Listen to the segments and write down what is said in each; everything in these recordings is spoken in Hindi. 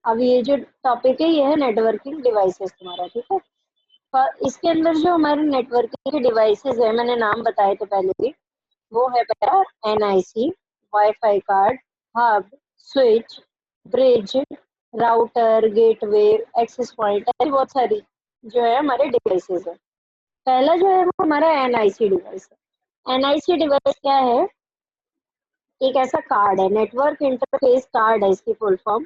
अब ये जो टॉपिक है ये है नेटवर्किंग डिवाइसेस तुम्हारा, ठीक है। पर इसके अंदर जो हमारे नेटवर्किंग के डिवाइसेस है, मैंने नाम बताए थे पहले भी, वो है पहला NIC, wifi card, hub, switch, bridge, router, gateway, access point, ऐसी बहुत सारी जो है हमारे डिवाइसेस है। पहला जो है वो हमारा NIC डिवाइस है। NIC डिवाइस क्या है? एक ऐसा कार्ड है, नेटवर्क इंटरफेस कार्ड है इसकी full form.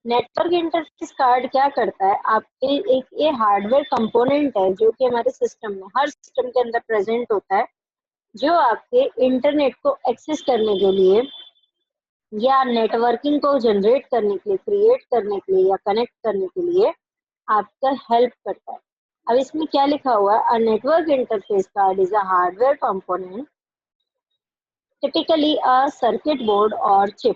Network interface card क्या करता है, आपके एक ये हार्डवेयर कंपोनेंट है जो कि हमारे सिस्टम में, हर सिस्टम के अंदर प्रेजेंट होता है, जो आपके इंटरनेट को एक्सेस करने के लिए या नेटवर्किंग को जनरेट करने के लिए, क्रिएट करने के लिए या कनेक्ट करने के लिए आपका हेल्प करता है। अब इसमें क्या लिखा हुआ है, a network interface card is a hardware component typically a circuit board और चिप।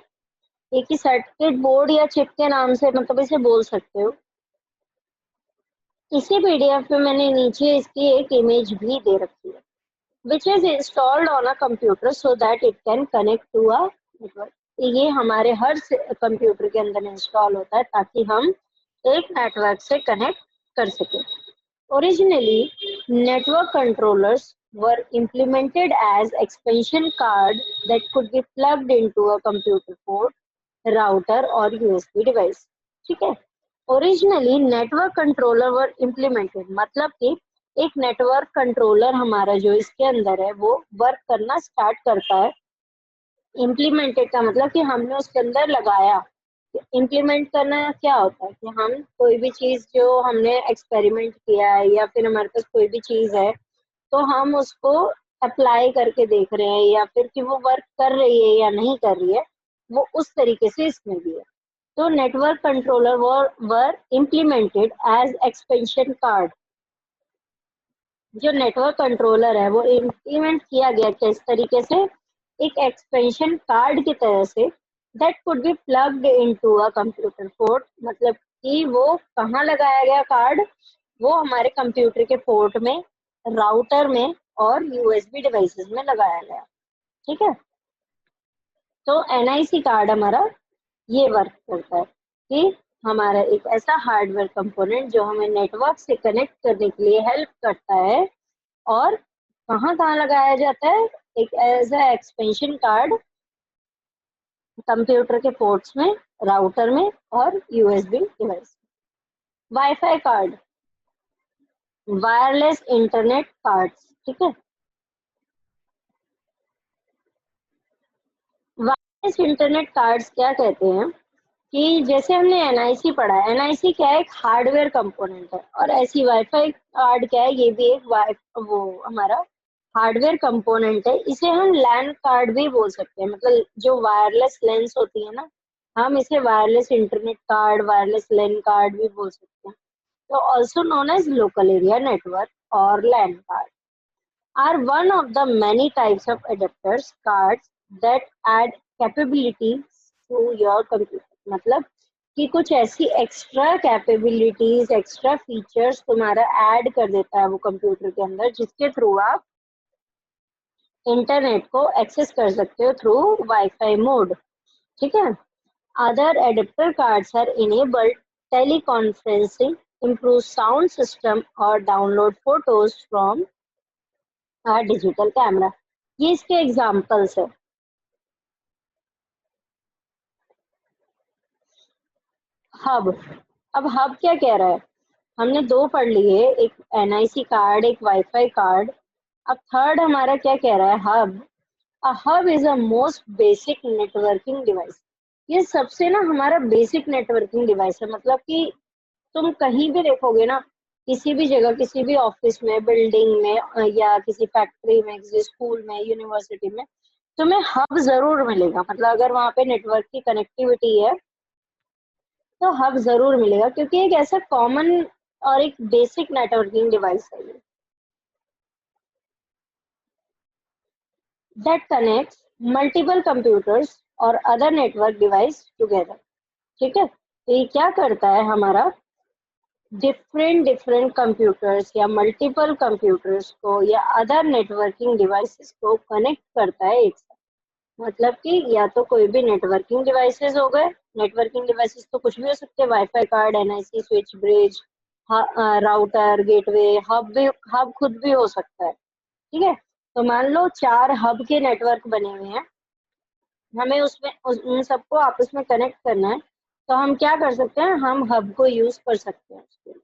एक ही सर्किट बोर्ड या चिप के नाम से मतलब इसे बोल सकते हो। इसी पीडीएफ में मैंने नीचे इसकी एक इमेज भी दे रखी है, which is installed on a computer so that it can connect to a network। ये हमारे हर कंप्यूटर के अंदर इंस्टॉल होता है ताकि हम एक नेटवर्क से कनेक्ट कर सके। Originally, network controllers were implemented as expansion card that could be plugged into a computer port, router और USB device। ठीक है। ओरिजिनली नेटवर्क कंट्रोलर वर इम्प्लीमेंटेड, मतलब कि एक नेटवर्क कंट्रोलर हमारा जो इसके अंदर है वो वर्क करना स्टार्ट करता है। इम्प्लीमेंटेड का मतलब कि हमने उसके अंदर लगाया। इम्प्लीमेंट करना क्या होता है कि हम कोई भी चीज जो हमने एक्सपेरिमेंट किया है या फिर हमारे पास कोई भी चीज है तो हम उसको अप्लाई करके देख रहे हैं या फिर कि वो वर्क कर रही है या नहीं कर रही है, वो उस तरीके से इसमें भी है। तो नेटवर्क कंट्रोलर वर इम्प्लीमेंटेड एज एक्सपेंशन कार्ड। जो नेटवर्क कंट्रोलर है वो इम्प्लीमेंट किया गया किस तरीके से, एक एक्सपेंशन कार्ड की तरह से, that could be plugged into a computer port. मतलब कि वो कहाँ लगाया गया कार्ड, वो हमारे कंप्यूटर के पोर्ट में, राउटर में और USB डिवाइसेस में लगाया गया। ठीक है। तो NIC कार्ड हमारा ये वर्क करता है कि हमारा एक ऐसा हार्डवेयर कंपोनेंट जो हमें नेटवर्क से कनेक्ट करने के लिए हेल्प करता है और कहाँ कहाँ लगाया जाता है, एक as a expansion card computer के पोर्ट्स में, राउटर में और USB device. Wifi card, wireless internet cards. ठीक है। वायरलेस इंटरनेट कार्ड्स क्या कहते हैं कि जैसे हमने NIC पढ़ा है, NIC क्या है, एक हार्डवेयर कंपोनेंट है, और ऐसी वाईफाई कार्ड क्या है, ये भी एक वो हमारा हार्डवेयर कंपोनेंट है। इसे हम लैन कार्ड भी बोल सकते हैं, मतलब जो वायरलेस लेंस होती है ना, हम इसे wireless internet card, wireless LAN card भी बोल सकते हैं। तो also known as local area network और LAN card are one of the many types of adapters cards that add capabilities to your computer। मतलब कि कुछ ऐसी एक्स्ट्रा कैपेबिलिटीज, एक्स्ट्रा फीचर्स तुम्हारा ऐड कर देता है वो कंप्यूटर के अंदर, जिसके थ्रू आप इंटरनेट को एक्सेस कर सकते हो थ्रू वाईफाई मोड। ठीक है। Other adapter cards are enabled teleconferencing, improve sound system और download photos from digital camera. ये इसके एग्जाम्पल्स है। हब, अब हब क्या कह रहा है, हमने दो पढ़ लिए, एक NIC कार्ड, एक वाईफाई कार्ड। अब थर्ड हमारा क्या कह रहा है, hub. A hub is a most basic networking device. ये सबसे ना हमारा बेसिक नेटवर्किंग डिवाइस है। मतलब कि तुम कहीं भी देखोगे ना, किसी भी जगह, किसी भी ऑफिस में, बिल्डिंग में या किसी फैक्ट्री में, किसी स्कूल में, यूनिवर्सिटी में, तुम्हें हब जरूर मिलेगा। मतलब अगर वहाँ पे नेटवर्क की कनेक्टिविटी है तो हब जरूर मिलेगा, क्योंकि एक ऐसा कॉमन और एक बेसिक नेटवर्किंग डिवाइस है ये, दैट कनेक्ट्स मल्टीपल कंप्यूटर्स और अदर नेटवर्क डिवाइस टुगेदर। ठीक है। तो ये क्या करता है, हमारा डिफरेंट डिफरेंट कंप्यूटर्स या मल्टीपल कंप्यूटर्स को या अदर नेटवर्किंग डिवाइसेस को कनेक्ट करता है एक साथ। मतलब कि या तो कोई भी नेटवर्किंग डिवाइसेस हो गए नेटवर्किंग डिवाइसेस तो कुछ भी हो सकते हैं, wifi card, NIC, switch, bridge, router, gateway, hub खुद भी हो सकता है। ठीक है, तो मान लो 4 हब के नेटवर्क बने हुए हैं, हमें उन सबको आपस में कनेक्ट करना है, तो हम क्या कर सकते हैं, हम हब को यूज कर सकते हैं उसके लिए।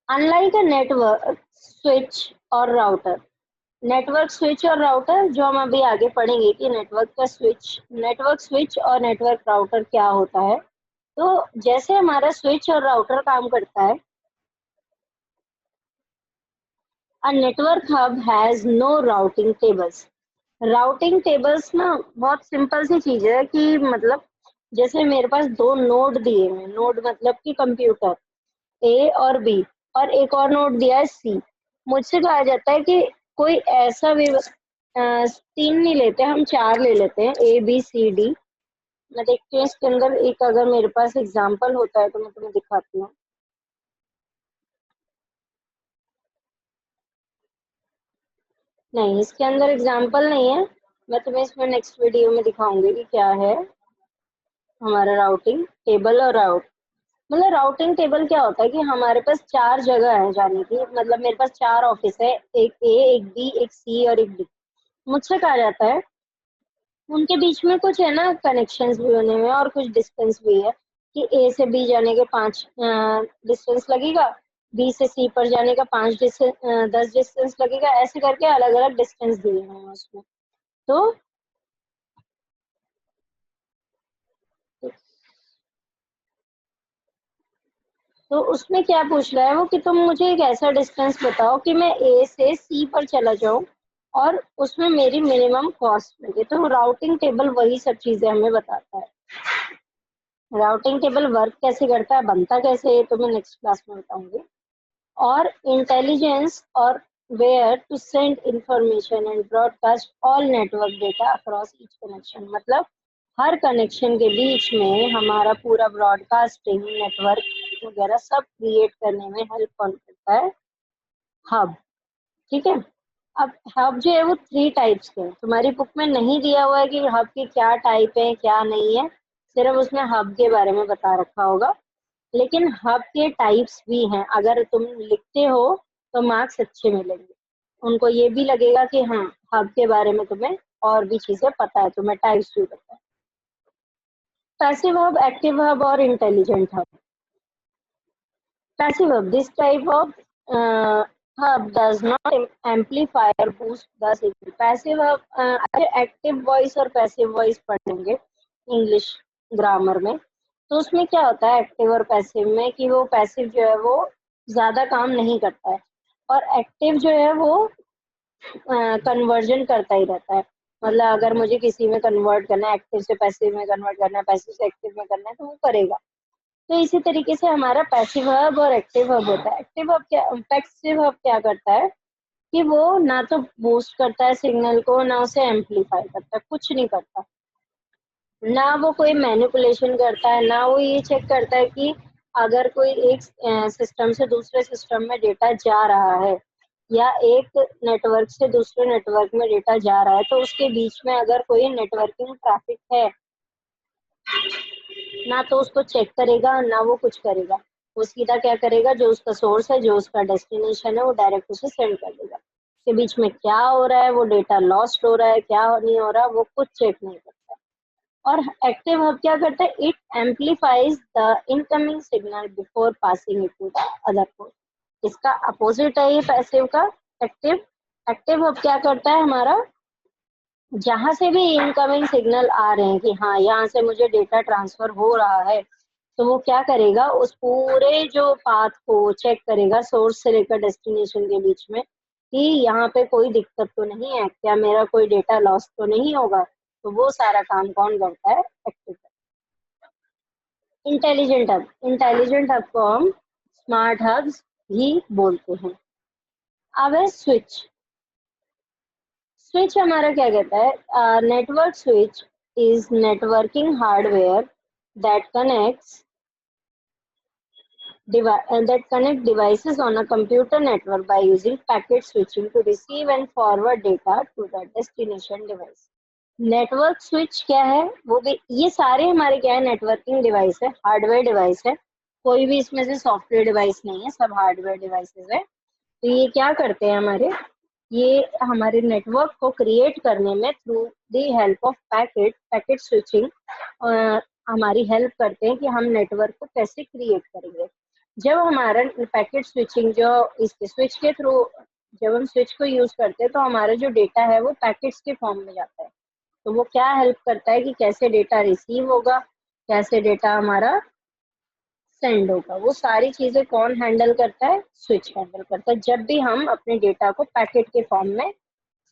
अनलाइक अ नेटवर्क स्विच और राउटर, नेटवर्क स्विच और राउटर जो हम अभी आगे पढ़ेंगे कि नेटवर्क स्विच और नेटवर्क राउटर क्या होता है। तो जैसे हमारा स्विच और राउटर काम करता है, a network hub has no routing tables. Routing tables ना बहुत सिंपल सी चीज है कि मतलब जैसे मेरे पास 2 नोड दिए हैं, नोड मतलब कि कंप्यूटर ए और बी, और एक और नोड दिया है सी। मुझसे कहा जाता है कि कोई ऐसा भी 3 नहीं लेते, हम 4 ले लेते हैं, ए बी सी डी। मैं देखती हूँ इसके अंदर एक अगर मेरे पास एग्जाम्पल होता है तो मैं तुम्हें दिखाती हूँ। नहीं, इसके अंदर एग्जाम्पल नहीं है, मैं तुम्हें इसमें नेक्स्ट वीडियो में दिखाऊंगी कि क्या है हमारा राउटिंग टेबल। और मतलब राउटिंग टेबल क्या होता है कि हमारे पास 4 जगह है जाने की, मतलब मेरे पास 4 ऑफिस है, एक ए, एक बी, एक सी और एक डी। मुझसे कहा जाता है उनके बीच में कुछ है ना कनेक्शंस भी बने हुए हैं और कुछ डिस्टेंस भी है कि ए से बी जाने के 5 डिस्टेंस लगेगा, बी से सी पर जाने का 10 डिस्टेंस लगेगा, ऐसे करके अलग अलग डिस्टेंस दिए हुए हैं उसमें। तो तो उसमें क्या पूछ रहा है वो कि तुम मुझे एक ऐसा डिस्टेंस बताओ कि मैं ए से सी पर चला जाऊं और उसमें मेरी मिनिमम कॉस्ट लगे। तो राउटिंग टेबल वही सब चीजें हमें बताता है। राउटिंग टेबल वर्क कैसे करता है, बनता कैसे है, तो मैं नेक्स्ट क्लास में बताऊंगी। और इंटेलिजेंस और where to send information and broadcast all network data across each connection, मतलब हर कनेक्शन के बीच में हमारा पूरा ब्रॉडकास्टिंग नेटवर्क वगैरह सब क्रिएट करने में हेल्प कौन करता है, हब। ठीक है, अब हब जो है वो 3 टाइप्स के हैं, तुम्हारी बुक में नहीं दिया हुआ है कि हब के क्या टाइप है क्या नहीं है, सिर्फ उसमें हब के बारे में बता रखा होगा। लेकिन हब के टाइप्स भी हैं, अगर तुम लिखते हो तो मार्क्स अच्छे मिलेंगे, उनको ये भी लगेगा कि हाँ हब के बारे में तुम्हें और भी चीजें पता है, तुम्हें टाइप्स भी पता है। पैसिव हब, एक्टिव हब और intelligent hub. Passive hub, this type of hub does not amplify or boost the signal. Passive hub active voice और पैसिव वॉइस पढ़ेंगे इंग्लिश ग्रामर में, तो उसमें क्या होता है एक्टिव और पैसिव में कि वो पैसिव जो है वो ज्यादा काम नहीं करता है, और एक्टिव जो है वो कन्वर्जन करता ही रहता है। मतलब अगर मुझे किसी में कन्वर्ट करना है, एक्टिव से पैसिव में कन्वर्ट करना है, पैसिव से एक्टिव में करना है, तो वो करेगा। तो इसी तरीके से हमारा पैसिव हब और एक्टिव हब होता है। पैसिव हब क्या करता है कि वो ना तो बूस्ट करता है सिग्नल को, ना उसे एम्पलीफाई करता है, कुछ नहीं करता, ना वो कोई मैनिपुलेशन करता है, ना वो ये चेक करता है कि अगर कोई एक सिस्टम से दूसरे सिस्टम में डेटा जा रहा है या एक नेटवर्क से दूसरे नेटवर्क में डेटा जा रहा है, तो उसके बीच में अगर कोई नेटवर्किंग ट्रैफिक है, ना तो उसको चेक करेगा ना वो कुछ करेगा। वो सीधा क्या करेगा, जो उसका सोर्स है, जो उसका डेस्टिनेशन है, वो डायरेक्ट उसे सेंड कर देगा। उसके बीच में क्या हो रहा है, वो डेटा लॉस्ट हो रहा है क्या नहीं हो रहा, वो कुछ चेक नहीं करता। और एक्टिव हब क्या करता है, it amplifies the incoming signal before passing it to the other port. इसका अपोजिट है ये पैसिव का, एक्टिव। एक्टिव हब क्या करता है, हमारा जहां से भी इनकमिंग सिग्नल आ रहे हैं कि हाँ यहाँ से मुझे डेटा ट्रांसफर हो रहा है, तो वो क्या करेगा, उस पूरे जो पाथ को चेक करेगा सोर्स से लेकर डेस्टिनेशन के बीच में कि यहाँ पे कोई दिक्कत तो नहीं है, क्या मेरा कोई डेटा लॉस तो नहीं होगा। तो वो सारा काम कौन करता है, एक्टिव। इंटेलिजेंट हब को हम स्मार्ट हब्स भी बोलते हैं। अब है स्विच। स्विच हमारा क्या कहता है, network switch is networking hardware that connects that connect devices on a computer network by using packet switching to receive and forward data to the destination device. Network switch क्या है, वो भी ये सारे हमारे क्या है, नेटवर्किंग डिवाइस है, हार्डवेयर डिवाइस है, कोई भी इसमें से सॉफ्टवेयर डिवाइस नहीं है, सब हार्डवेयर डिवाइसेस है। तो ये क्या करते हैं हमारे, ये हमारे नेटवर्क को क्रिएट करने में through the help of packet switching हमारी हेल्प करते हैं कि हम नेटवर्क को कैसे क्रिएट करेंगे। जब हमारा पैकेट स्विचिंग जो इसके स्विच के थ्रू, जब हम स्विच को यूज करते हैं तो हमारा जो डेटा है वो पैकेट्स के फॉर्म में जाता है। तो वो क्या हेल्प करता है कि कैसे डेटा रिसीव होगा, कैसे डेटा हमारा सेंड होगा, वो सारी चीजें कौन हैंडल करता है, स्विच हैंडल करता है, जब भी हम अपने डेटा को पैकेट के फॉर्म में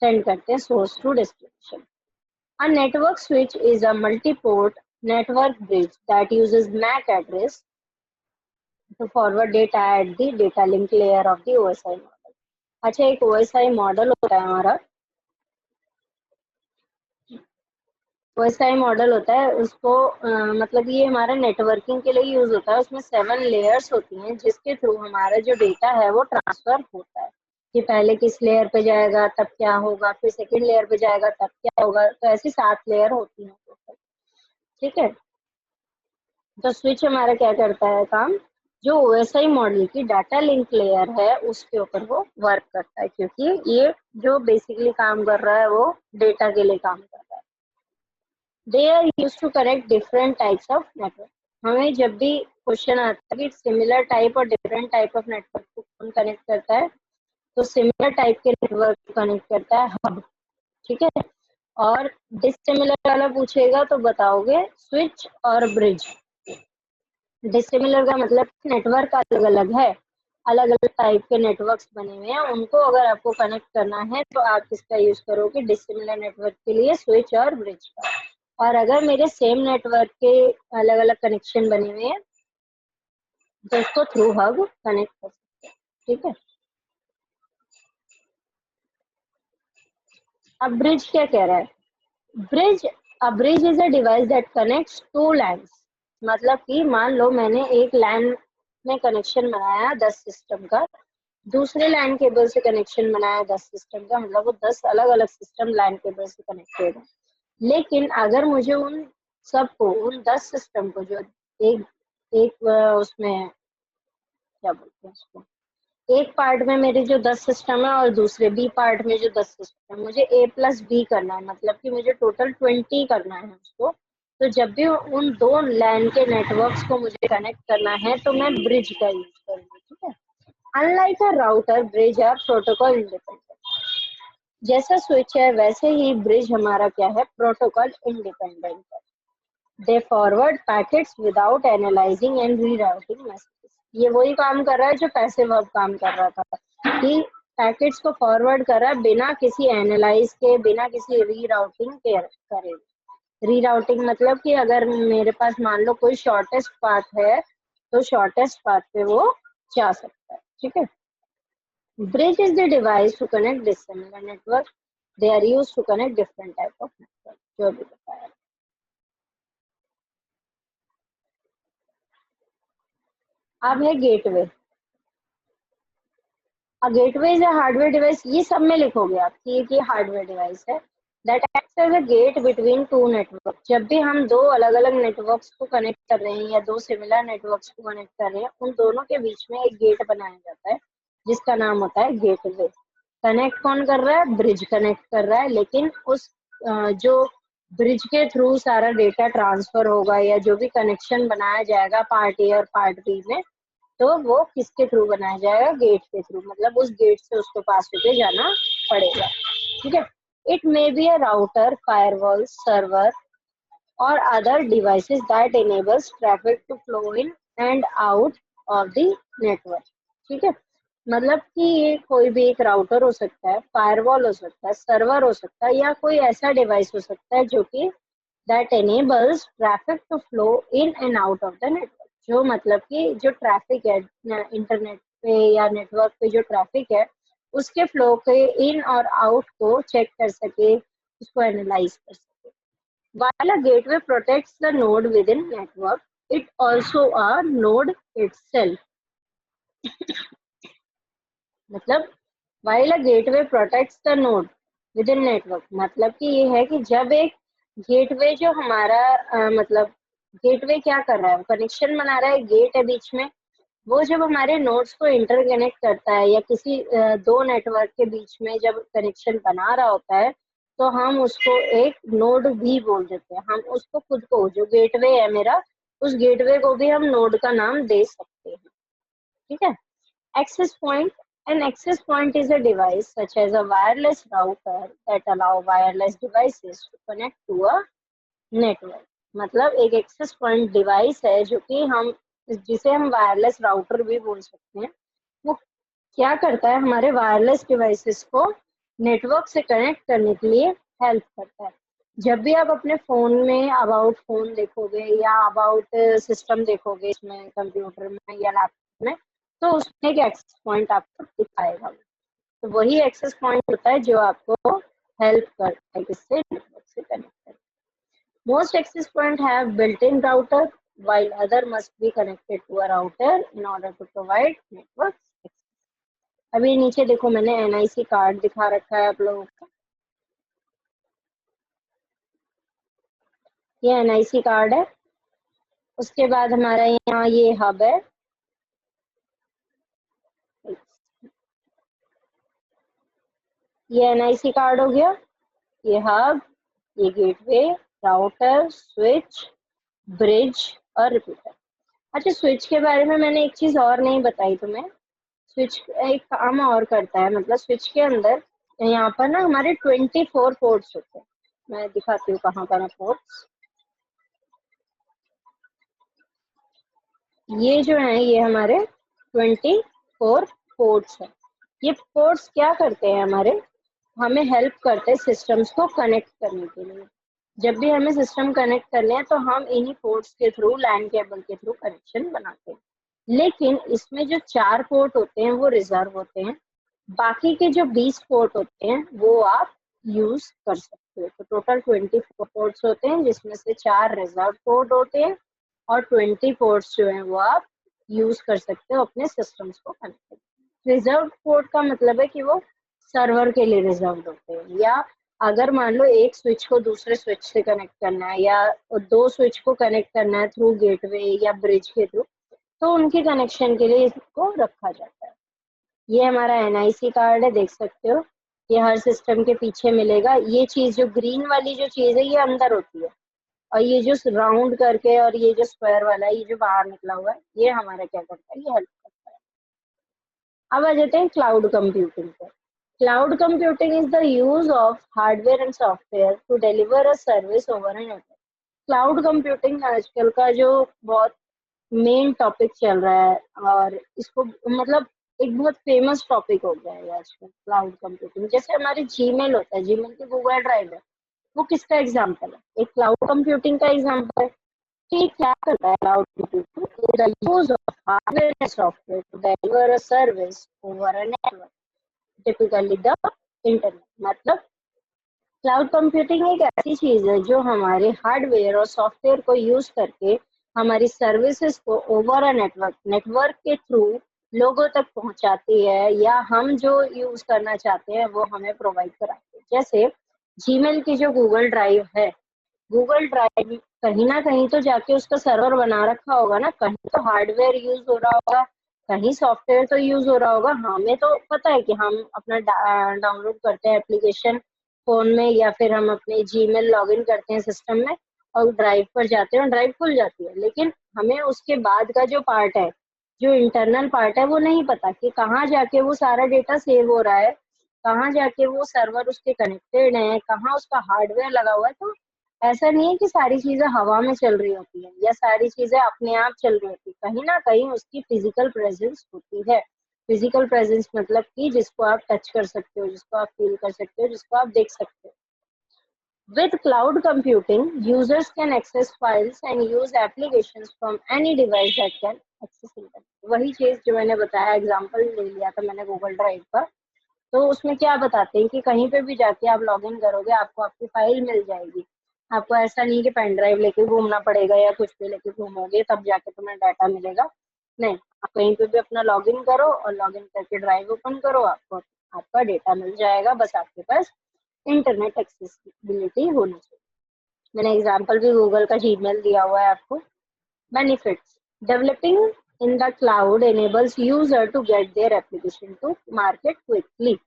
सेंड करते हैं source to destination. A network switch is a multi-port network bridge that uses MAC address to forward data at the data link layer of the OSI model. अच्छा, एक OSI मॉडल होता है हमारा, OSI मॉडल होता है उसको मतलब ये हमारा नेटवर्किंग के लिए यूज होता है। उसमें 7 लेयर्स होती हैं जिसके थ्रू हमारा जो डेटा है वो ट्रांसफर होता है, कि पहले किस लेयर पे जाएगा तब क्या होगा, फिर सेकंड लेयर पे जाएगा तब क्या होगा, तो ऐसी 7 लेयर होती हैं टोटल। ठीक है, तो स्विच हमारा क्या करता है काम, जो ओएसआई मॉडल की डाटा लिंक लेयर है उसके ऊपर वो वर्क करता है, क्योंकि ये जो बेसिकली काम कर रहा है वो डेटा के लिए काम कर रहा है। They are use to connect different types of network. हमें जब भी क्वेश्चन आता है कि सिमिलर टाइप और डिफरेंट टाइप ऑफ नेटवर्क को कौन कनेक्ट करता है, तो सिमिलर टाइप के नेटवर्क को कनेक्ट करता है हब। ठीक है, और डिसिमिलर वाला पूछेगा तो बताओगे स्विच और ब्रिज। डिसिमिलर का मतलब नेटवर्क अलग अलग है, अलग अलग टाइप के नेटवर्क्स बने हुए हैं, उनको अगर आपको कनेक्ट करना है तो आप किसका यूज करोगे, डिसिमिलर नेटवर्क के लिए स्विच और ब्रिज का। और अगर मेरे सेम नेटवर्क के अलग अलग कनेक्शन बने हुए हैं तो उसको थ्रू हब कनेक्ट कर सकते हैं। ठीक है, अब ब्रिज क्या कह रहा है, bridge, a bridge is a device that connects two LANs. मतलब कि मान लो मैंने एक लैंड में कनेक्शन बनाया 10 सिस्टम का, दूसरे लैंड केबल से कनेक्शन बनाया 10 सिस्टम का, मतलब वो 10 अलग अलग सिस्टम लैंड केबल से कनेक्टेड है। लेकिन अगर मुझे उन सबको, उन 10 सिस्टम को जो एक एक उसमें क्या बोलते हैं उसको, एक पार्ट में मेरे जो 10 सिस्टम है और दूसरे बी पार्ट में जो 10 सिस्टम है, मुझे ए प्लस बी करना है, मतलब कि मुझे टोटल 20 करना है उसको। तो जब भी उन दो लैन के नेटवर्क्स को मुझे कनेक्ट करना है तो मैं ब्रिज का यूज करूंगी। ठीक है, unlike a router, bridge are protocol independent. जैसा स्विच है वैसे ही ब्रिज हमारा क्या है, प्रोटोकॉल इंडिपेंडेंट है। They forward packets without analysing and rerouting messages. ये वही काम कर रहा है जो पैसिव वर्ब काम कर रहा था, कि पैकेट्स को फॉरवर्ड कर रहा है बिना किसी एनालाइज के, बिना किसी रीराउटिंग के करे। रीराउटिंग मतलब कि अगर मेरे पास मान लो कोई शॉर्टेस्ट पाथ है तो शॉर्टेस्ट पाथ पे वो जा सकता है। ठीक है, bridge is the device to connect dissimilar network. They are used to connect different type of network, जो भी बताया। अब है gateway. A gateway is a hardware device, ये सब में लिखोगे आप कि ये हार्डवेयर डिवाइस है, that acts as a gate between two network। जब भी हम दो अलग अलग नेटवर्क्स को कनेक्ट कर रहे हैं या दो सिमिलर नेटवर्क्स को कनेक्ट कर रहे हैं, उन दोनों के बीच में एक गेट बनाया जाता है जिसका नाम होता है गेटवे। कनेक्ट कौन कर रहा है, ब्रिज कनेक्ट कर रहा है, लेकिन उस जो ब्रिज के थ्रू सारा डेटा ट्रांसफर होगा या जो भी कनेक्शन बनाया जाएगा पार्ट ए और पार्ट बी में, तो वो किसके थ्रू बनाया जाएगा, गेट के थ्रू, मतलब उस गेट से उसको पास होके जाना पड़ेगा। ठीक है, it may be a router, firewall, server और other devices that enables traffic to flow in and out of the network। ठीक है, मतलब कि ये कोई भी एक राउटर हो सकता है, फायरवॉल हो सकता है, सर्वर हो सकता है, या कोई ऐसा डिवाइस हो सकता है जो कि that enables traffic to flow in and out of the network। जो मतलब कि जो ट्रैफिक है इंटरनेट पे या नेटवर्क पे, जो ट्रैफिक है उसके फ्लो के इन और आउट को चेक कर सके, उसको एनालाइज कर सके। While a gateway protects the node within network, it also a node itself। मतलब while a gateway protects the node, with in network मतलब कि ये है कि जब एक गेटवे जो हमारा मतलब गेटवे क्या कर रहा है, कनेक्शन बना रहा है, गेट है बीच में, वो जब हमारे नोड्स को इंटरकनेक्ट करता है या किसी दो नेटवर्क के बीच में जब कनेक्शन बना रहा होता है, तो हम उसको एक नोड भी बोल देते हैं। हम उसको खुद को, जो गेटवे है मेरा, उस गेटवे को भी हम नोड का नाम दे सकते हैं। ठीक है। Access point. An access point is a device such as a wireless router that allow wireless devices to connect to a network. मतलब एक एक्सेस पॉइंट डिवाइस है जो कि हम, जिसे हम वायरलेस राउटर भी बोल सकते हैं। वो क्या करता है, हमारे वायरलेस डिवाइसेस को नेटवर्क से कनेक्ट करने के लिए हेल्प करता है। जब भी आप अपने फोन में अबाउट फोन देखोगे या अबाउट सिस्टम देखोगे, इसमें कंप्यूटर में या लैपटॉप में, तो उसमें एक एक्सेस पॉइंट आपको दिखाएगा। तो वही एक्सेस पॉइंट होता है जो आपको हेल्प करता है किससे, नेटवर्क से कनेक्ट करने। Most access points have built-in router, while other must be connected to a router in order to provide network access. अभी नीचे देखो मैंने NIC कार्ड दिखा रखा है आप लोगों को। ये NIC कार्ड है। उसके बाद हमारा यहाँ ये हब है। ये NIC कार्ड हो गया, ये हब, ये गेटवे, राउटर, स्विच, ब्रिज और रिपीटर। अच्छा, स्विच के बारे में मैंने एक चीज और नहीं बताई तुम्हें। स्विच एक काम और करता है, मतलब स्विच के अंदर यहाँ पर ना हमारे 24 पोर्ट्स होते हैं। मैं दिखाती हूँ कहाँ पर है पोर्ट्स। ये जो है ये हमारे 24 पोर्ट्स हैं। ये पोर्ट्स क्या करते हैं, हमें हेल्प करते हैं सिस्टम्स को कनेक्ट करने के लिए। जब भी हमें सिस्टम कनेक्ट करने हैं तो हम इन्हीं पोर्ट्स के थ्रू, लैन केबल के थ्रू कनेक्शन बनाते हैं। लेकिन इसमें जो 4 पोर्ट होते हैं वो रिजर्व होते हैं। बाकी के जो 20 पोर्ट होते हैं वो आप यूज कर सकते हो। तो टोटल 24 पोर्ट्स होते हैं, जिसमें से 4 रिजर्व पोर्ट होते हैं और 20 पोर्ट्स जो हैं वो आप यूज कर सकते हो अपने सिस्टम्स को कनेक्ट करने। रिजर्व पोर्ट का मतलब है कि वो सर्वर के लिए रिजर्व होते हैं, या अगर मान लो एक स्विच को दूसरे स्विच से कनेक्ट करना है या दो स्विच को कनेक्ट करना है थ्रू गेटवे या ब्रिज के थ्रू, तो उनके कनेक्शन के लिए इसको रखा जाता है। ये हमारा NIC कार्ड है, देख सकते हो। ये हर सिस्टम के पीछे मिलेगा। ये चीज जो ग्रीन वाली जो चीज है ये अंदर होती है, और ये जो राउंड करके और ये जो स्क्वायर वाला है, ये जो बाहर निकला हुआ है, ये हमारा क्या करता है, ये हेल्प करता है। अब आ जाते हैं क्लाउड कंप्यूटिंग पर। Cloud computing is the use of hardware and software to deliver a service over an network. Cloud computing आजकल का जो बहुत मेन टॉपिक चल रहा है, और इसको मतलब एक बहुत फेमस टॉपिक हो गया है आजकल क्लाउड कंप्यूटिंग। जैसे हमारे जीमेल होता है, जीमेल की गूगल ड्राइव है, वो किसका एग्जाम्पल है, एक क्लाउड कंप्यूटिंग का एग्जाम्पल है। कि क्या करता है cloud computing, the use of hardware and software to deliver a service over a network, typically the internet. मतलब क्लाउड कंप्यूटिंग एक ऐसी चीज है जो हमारे हार्डवेयर और सॉफ्टवेयर को यूज करके हमारी सर्विसेज को ओवर अ नेटवर्क, नेटवर्क के थ्रू लोगों तक पहुंचाती है, या हम जो यूज करना चाहते हैं वो हमें प्रोवाइड कराती है। जैसे जीमेल की जो गूगल ड्राइव है, गूगल ड्राइव कहीं ना कहीं तो जाके उसका सर्वर बना रखा होगा ना, कहीं तो हार्डवेयर यूज हो रहा होगा, कहीं सॉफ्टवेयर तो यूज हो रहा होगा। हमें तो पता है कि हम अपना डाउनलोड करते हैं एप्लीकेशन फोन में, या फिर हम अपने जीमेल लॉगिन करते हैं सिस्टम में और ड्राइव पर जाते हैं और ड्राइव खुल जाती है। लेकिन हमें उसके बाद का जो पार्ट है, जो इंटरनल पार्ट है, वो नहीं पता कि कहाँ जाके वो सारा डेटा सेव हो रहा है, कहाँ जाके वो सर्वर उसके कनेक्टेड है, कहाँ उसका हार्डवेयर लगा हुआ है। तो ऐसा नहीं है कि सारी चीजें हवा में चल रही होती है या सारी चीजें अपने आप चल रही होती है, कहीं ना कहीं उसकी फिजिकल प्रेजेंस होती है। फिजिकल प्रेजेंस मतलब कि जिसको आप टच कर सकते हो, जिसको आप फील कर सकते हो, जिसको आप देख सकते हो। With cloud computing, users can access files and use applications from any device that can access internet. वही चीज जो मैंने बताया, एग्जांपल ले लिया था मैंने गूगल ड्राइव का। तो उसमें क्या बताते हैं कि कहीं पे भी जाके आप लॉगिन करोगे, आपको आपकी फाइल मिल जाएगी। आपको ऐसा नहीं कि पेन ड्राइव लेके घूमना पड़ेगा या कुछ भी लेके घूमोगे तब जाके तुम्हें डाटा मिलेगा। नहीं, आप कहीं पे भी अपना लॉगिन करो और लॉगिन करके ड्राइव ओपन करो, आपको आपका डेटा मिल जाएगा। बस आपके पास इंटरनेट एक्सेसिबिलिटी होनी चाहिए। मैंने एग्जांपल भी गूगल का जीमेल दिया हुआ है आपको। Benefits, developing in the cloud enables user to get their application to market quickly.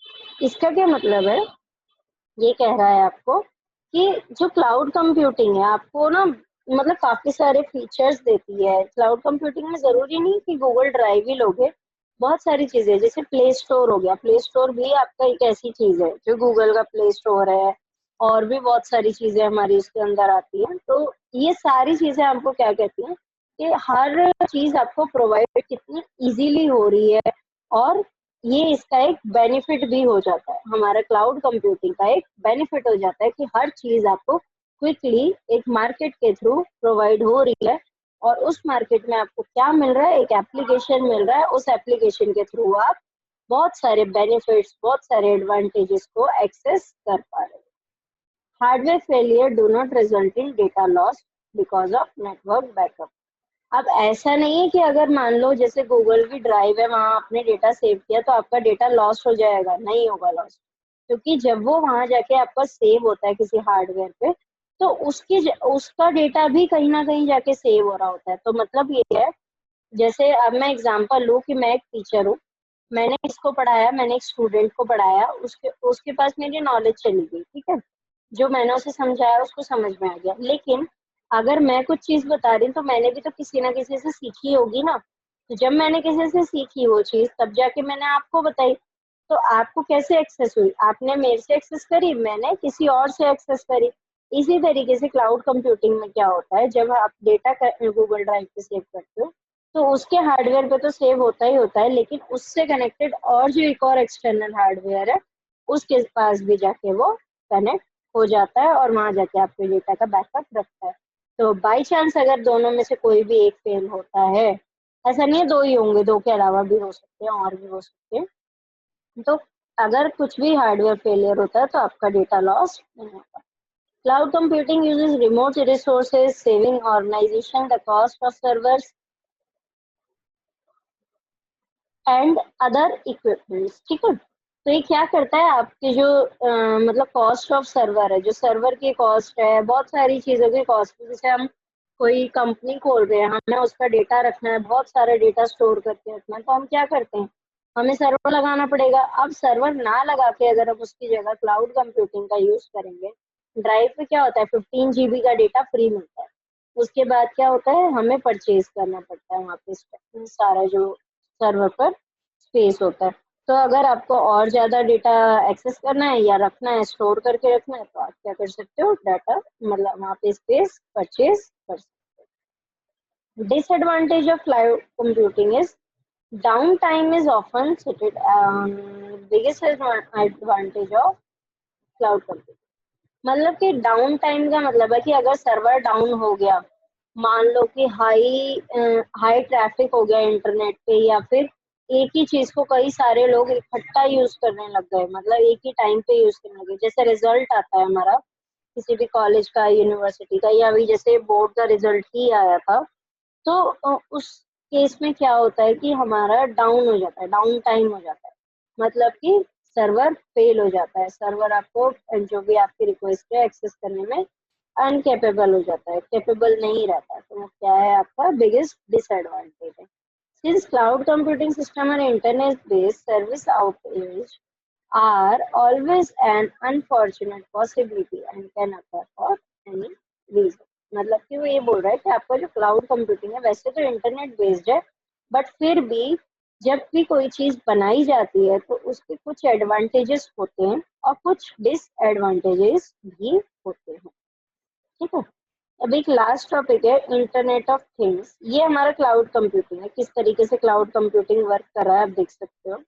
इसका क्या मतलब है, ये कह रहा है आपको कि जो क्लाउड कंप्यूटिंग है आपको ना मतलब काफी सारे फीचर्स देती है। क्लाउड कंप्यूटिंग में जरूरी नहीं कि गूगल ड्राइव ही लोगे, बहुत सारी चीजें, जैसे प्ले स्टोर हो गया, प्ले स्टोर भी आपका एक ऐसी चीज है जो गूगल का प्ले स्टोर है, और भी बहुत सारी चीजें हमारी उसके अंदर आती हैं। तो ये सारी चीजें आपको क्या कहती हैं कि हर चीज आपको प्रोवाइड कितनी इजीली हो रही है, और ये इसका एक बेनिफिट भी हो जाता है। हमारा क्लाउड कंप्यूटिंग का एक बेनिफिट हो जाता है कि हर चीज आपको क्विकली एक मार्केट के थ्रू प्रोवाइड हो रही है, और उस मार्केट में आपको क्या मिल रहा है, एक एप्लीकेशन मिल रहा है, उस एप्लीकेशन के थ्रू आप बहुत सारे बेनिफिट्स, बहुत सारे एडवांटेजेस को एक्सेस कर पा रहे हैं। Hardware failure do not result in data loss because of network backup. अब ऐसा नहीं है कि अगर मान लो जैसे गूगल की ड्राइव है, वहां आपने डेटा सेव किया तो आपका डेटा लॉस हो जाएगा, नहीं होगा लॉस, क्योंकि जब वो वहां जाके आपका सेव होता है किसी हार्डवेयर पे, तो उसका डेटा भी कहीं ना कहीं जाके सेव हो रहा होता है। तो मतलब ये है, जैसे अब मैं एग्जांपल लूँ कि मैं एक टीचर हूँ, मैंने इसको पढ़ाया, मैंने एक स्टूडेंट को पढ़ाया, उसके उसके पास मेरी नॉलेज चली गई, ठीक है, जो मैंने उसे समझाया उसको समझ में आ गया। लेकिन अगर मैं कुछ चीज बता रही हूँ तो मैंने भी तो किसी ना किसी से सीखी होगी ना, तो जब मैंने किसी से सीखी वो चीज तब जाके मैंने आपको बताई। तो आपको कैसे एक्सेस हुई, आपने मेरे से एक्सेस करी, मैंने किसी और से एक्सेस करी। इसी तरीके से क्लाउड कंप्यूटिंग में क्या होता है, जब आप डेटा गूगल ड्राइव पे सेव करते हो तो उसके हार्डवेयर पे तो सेव होता ही होता है, लेकिन उससे कनेक्टेड और जो एक और एक्सटर्नल हार्डवेयर है उसके पास भी जाके वो कनेक्ट हो जाता है, और वहां जाके आपके डेटा का बैकअप रखता है। तो बाई चांस अगर दोनों में से कोई भी एक फेल होता है, ऐसा नहीं है दो ही होंगे, दो के अलावा भी हो सकते हैं और भी हो सकते हैं, तो अगर कुछ भी हार्डवेयर फेलियर होता है तो आपका डेटा लॉस नहीं होता। Cloud computing uses remote resources, saving organisation the cost of servers and other equipments, ठीक है। तो ये क्या करता है, आपके जो मतलब कॉस्ट ऑफ सर्वर है, जो सर्वर की कॉस्ट है, बहुत सारी चीज़ों की कॉस्ट है। जैसे हम कोई कंपनी खोल रहे हैं, हमें उसका डेटा रखना है, बहुत सारा डेटा स्टोर करके रखना है, तो हम क्या करते हैं, हमें सर्वर लगाना पड़ेगा। अब सर्वर ना लगा के अगर हम उसकी जगह क्लाउड कंप्यूटिंग का यूज करेंगे, ड्राइव पे क्या होता है 15 GB का डेटा फ्री मिलता है। उसके बाद क्या होता है, हमें परचेज करना पड़ता है वहाँ पे सारा जो सर्वर पर स्पेस होता है। तो अगर आपको और ज़्यादा डेटा एक्सेस करना है या रखना है, स्टोर करके रखना है, तो आप क्या कर सकते हो, डाटा मतलब वहाँ पे स्पेस परचेज कर सकते हो। Disadvantage of cloud computing is down time is often seated. Biggest advantage of cloud computing मतलब कि डाउन टाइम का मतलब है कि अगर सर्वर डाउन हो गया, मान लो कि हाई ट्रैफिक हो गया इंटरनेट पे, या फिर एक ही चीज को कई सारे लोग इकट्ठा यूज करने लग गए, मतलब एक ही टाइम पे यूज करने लगे, जैसे रिजल्ट आता है हमारा किसी भी कॉलेज का, यूनिवर्सिटी का, या अभी जैसे बोर्ड का रिजल्ट ही आया था, तो उस केस में क्या होता है कि हमारा डाउन हो जाता है, डाउन टाइम हो जाता है, मतलब कि सर्वर फेल हो जाता है, सर्वर आपको जो भी आपकी रिक्वेस्ट है एक्सेस करने में अनकेपेबल हो जाता है, कैपेबल नहीं रहता। तो वो क्या है, आपका बिगेस्ट डिसएडवांटेज है। सिंस क्लाउड कंप्यूटिंग सिस्टम और internet based service outage are always an unfortunate possibility and can occur for any reason। मतलब कि वो ये बोल रहा है कि आपका जो क्लाउड कंप्यूटिंग है वैसे तो इंटरनेट बेस्ड है, बट फिर भी जब भी कोई चीज बनाई जाती है तो उसके कुछ एडवांटेजेस होते हैं और कुछ डिसएडवांटेजेस भी होते हैं, ठीक है। अब एक लास्ट टॉपिक है इंटरनेट ऑफ थिंग्स। ये हमारा क्लाउड कंप्यूटिंग है, किस तरीके से क्लाउड कंप्यूटिंग वर्क कर रहा है आप देख सकते हो।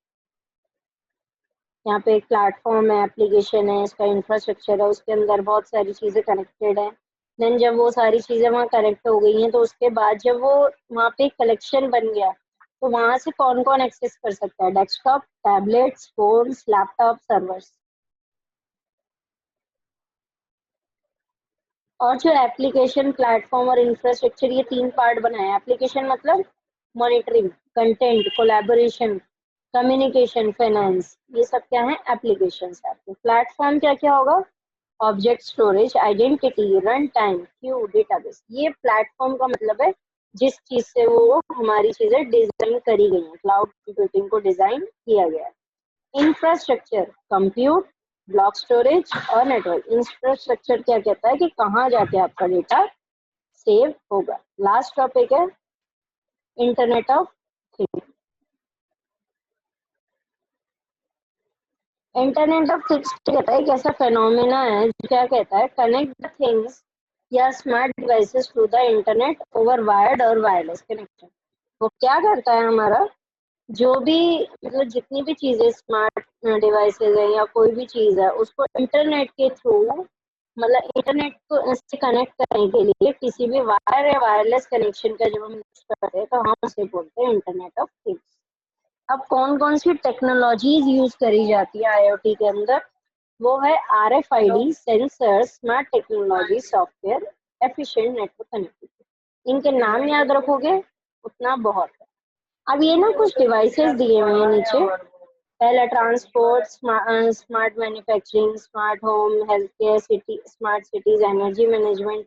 यहाँ पे एक प्लेटफॉर्म है, एप्लीकेशन है, इसका इंफ्रास्ट्रक्चर है, उसके अंदर बहुत सारी चीज़ें कनेक्टेड है। देन जब वो सारी चीज़ें वहाँ कनेक्ट हो गई हैं तो उसके बाद जब वो वहाँ पे कलेक्शन बन गया तो वहाँ से कौन कौन एक्सेस कर सकता है, desktop, tablets, phones, laptop, servers. और जो एप्लीकेशन, प्लेटफॉर्म और इंफ्रास्ट्रक्चर, ये तीन पार्ट बनाए। एप्लीकेशन मतलब monitoring, content, collaboration, communication, finance, ये सब क्या है, एप्लीकेशन है आपके। प्लेटफॉर्म क्या क्या होगा, object storage, identity, run time, Q, database. ये प्लेटफॉर्म का मतलब है जिस चीज से वो हमारी चीजें डिजाइन करी गई हैं, क्लाउड कंप्यूटिंग को डिजाइन किया गया है। इंफ्रास्ट्रक्चर, कंप्यूट, ब्लॉक स्टोरेज और नेटवर्क। इंफ्रास्ट्रक्चर क्या कहता है कि कहाँ जाके आपका डेटा सेव होगा। लास्ट टॉपिक है internet of things. Internet of things कहता है एक ऐसा फेनोमेना है जो क्या कहता है, कनेक्ट द थिंग्स या smart devices to the internet over wired और वायरलेस कनेक्शन। वो क्या करता है, हमारा जो भी मतलब जितनी भी चीजें स्मार्ट डिवाइसेस है या कोई भी चीज है, उसको इंटरनेट के थ्रू, मतलब इंटरनेट को से कनेक्ट करने के लिए किसी भी वायर या वायरलेस कनेक्शन का जब हम यूज करते हैं तो हम उसे बोलते हैं इंटरनेट ऑफ थिंग्स। अब कौन कौन सी टेक्नोलॉजीज यूज करी जाती है आईओटी के अंदर, वो है RFID, sensor, smart technology, software, efficient network connectivity. इनके नाम याद रखोगे उतना बहुत है। अब ये ना कुछ डिवाइसेस दिए हुए हैं नीचे। पहला transport, smart manufacturing, smart home, health care, city, smart cities, energy management,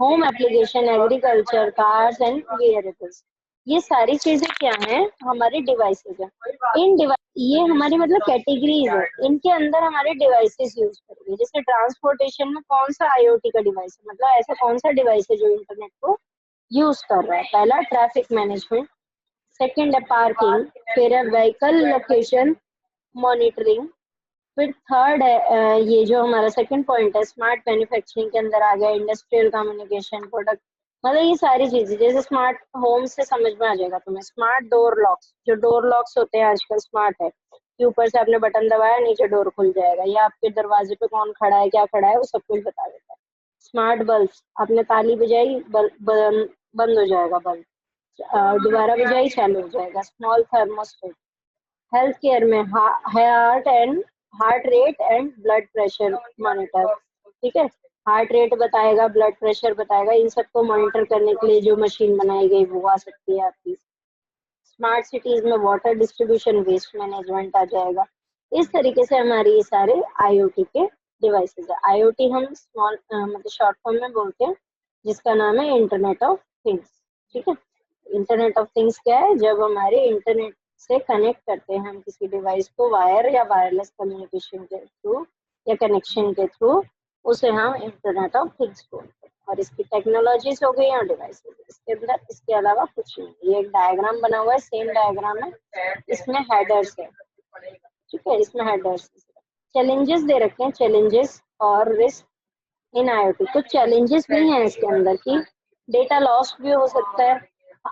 home application, agriculture, cars and wearables. ये सारी चीजें क्या हैं, हमारे डिवाइसेस हैं। इन डिवाइस, ये हमारी मतलब कैटेगरीज है, इनके अंदर हमारे डिवाइसेस यूज करेंगे। जैसे ट्रांसपोर्टेशन में कौन सा आईओटी का डिवाइस है, मतलब ऐसा कौन सा डिवाइस है जो इंटरनेट को यूज कर रहा है। पहला ट्रैफिक मैनेजमेंट, सेकंड है पार्किंग, फिर है व्हीकल लोकेशन मॉनिटरिंग, फिर थर्ड है ये जो हमारा सेकंड पॉइंट है स्मार्ट मैन्युफैक्चरिंग के अंदर आ गया, इंडस्ट्रियल कम्युनिकेशन, प्रोडक्ट, मतलब ये सारी चीजें। जैसे स्मार्ट होम से समझ में आ जाएगा तुम्हें, स्मार्ट डोर लॉक्स, जो डोर लॉक्स होते हैं आजकल स्मार्ट है, कि ऊपर से आपने बटन दबाया नीचे डोर खुल जाएगा, या आपके दरवाजे पे कौन खड़ा है क्या खड़ा है वो सब कुछ बता देता है। स्मार्ट बल्ब, आपने ताली बजाई बंद हो जाएगा बल्ब, दोबारा बजाई चालू हो जाएगा। स्मॉल थर्मोस्टेट, हेल्थ केयर में heart rate and blood pressure monitor, ठीक है, हार्ट रेट बताएगा, ब्लड प्रेशर बताएगा, इन सबको मॉनिटर करने के लिए जो मशीन बनाई गई वो आ सकती है आपकी। स्मार्ट सिटीज में वाटर डिस्ट्रीब्यूशन, वेस्ट मैनेजमेंट आ जाएगा। इस तरीके से हमारी ये सारे आईओटी के डिवाइसेस है। आईओटी हम स्मॉल मतलब शॉर्ट फॉर्म में बोलते हैं, जिसका नाम है इंटरनेट ऑफ थिंग्स, ठीक है। इंटरनेट ऑफ थिंग्स क्या है, जब हमारे इंटरनेट से कनेक्ट करते हैं हम किसी डिवाइस को वायर या वायरलेस कम्युनिकेशन के थ्रू या कनेक्शन के थ्रू, उसे हम इंटरनेट ऑफ थिंग्स बोलते हैं। और इसकी टेक्नोलॉजीज हो गई और डिवाइसेस, इसके अंदर इसके अलावा कुछ नहीं। ये एक डायग्राम बना हुआ है, सेम डायग्राम है, इसमें हेडर्स है, ठीक है, इसमें हेडर्स। चैलेंजेस दे रखे हैं, चैलेंजेस और रिस्क इन आईओटी। कुछ चैलेंजेस भी हैं इसके अंदर की, डेटा लॉस भी हो सकता है।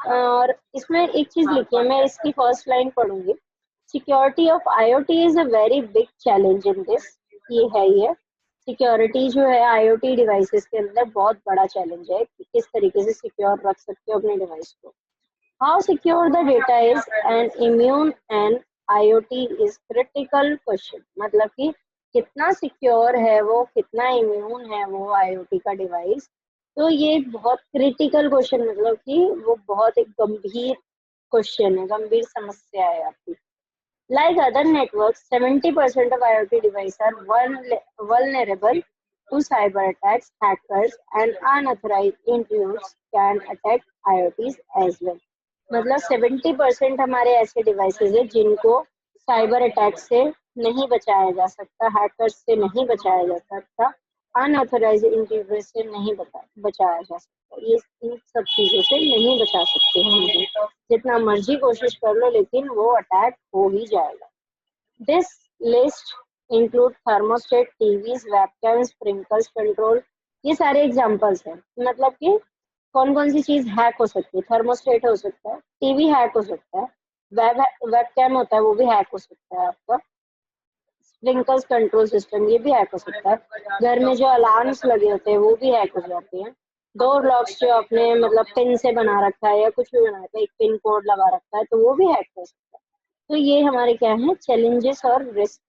और इसमें एक चीज लिखी है, मैं इसकी फर्स्ट लाइन पढ़ूंगी, security of IoT is a very big challenge in this. ये है, ये सिक्योरिटी जो है आईओटी डिवाइसेस के अंदर बहुत बड़ा चैलेंज है कि किस तरीके से सिक्योर रख सकते हो अपने डिवाइस को। How secure the data is an immune and IoT is critical question, मतलब कि कितना सिक्योर है वो, कितना इम्यून है वो आईओटी का डिवाइस। तो ये एक बहुत क्रिटिकल क्वेश्चन, मतलब कि वो बहुत एक गंभीर क्वेश्चन है, गंभीर समस्या है आपकी। Like other networks, 70% of IoT devices are vulnerable to cyber attacks. Hackers and unauthorized intrudes can attack IoTs as well. मतलब 70% हमारे ऐसे डिवाइसेस है जिनको साइबर अटैक से नहीं बचाया जा सकता, हैकर्स से नहीं बचाया जा सकता, अनऑथराइज इंट्रूडर से नहीं बचाया जा सकता। ये इन सब चीजों से नहीं बचा सकते हम, जितना मर्जी कोशिश कर लो लेकिन वो अटैक हो ही जाएगा। This list include thermostat, TVs, webcam, sprinklers control. ये सारे एग्जांपल्स हैं, मतलब कि कौन कौन सी चीज हैक हो सकती है। थर्मोस्टेट हो सकता है, टीवी हैक हो सकता है, वेबकैम होता है वो भी हैक हो सकता है आपका, स्प्रिंकलर्स कंट्रोल सिस्टम ये भी हैक हो सकता है, घर में जो अलार्म्स लगे होते हैं वो भी हैक हो जाते हैं, डोर लॉक्स जो आपने मतलब पिन से बना रखा है या कुछ भी बना रखा है, एक पिन कोड लगा रखा है तो वो भी हैक हो सकता है। तो ये हमारे क्या है, चैलेंजेस और रिस्क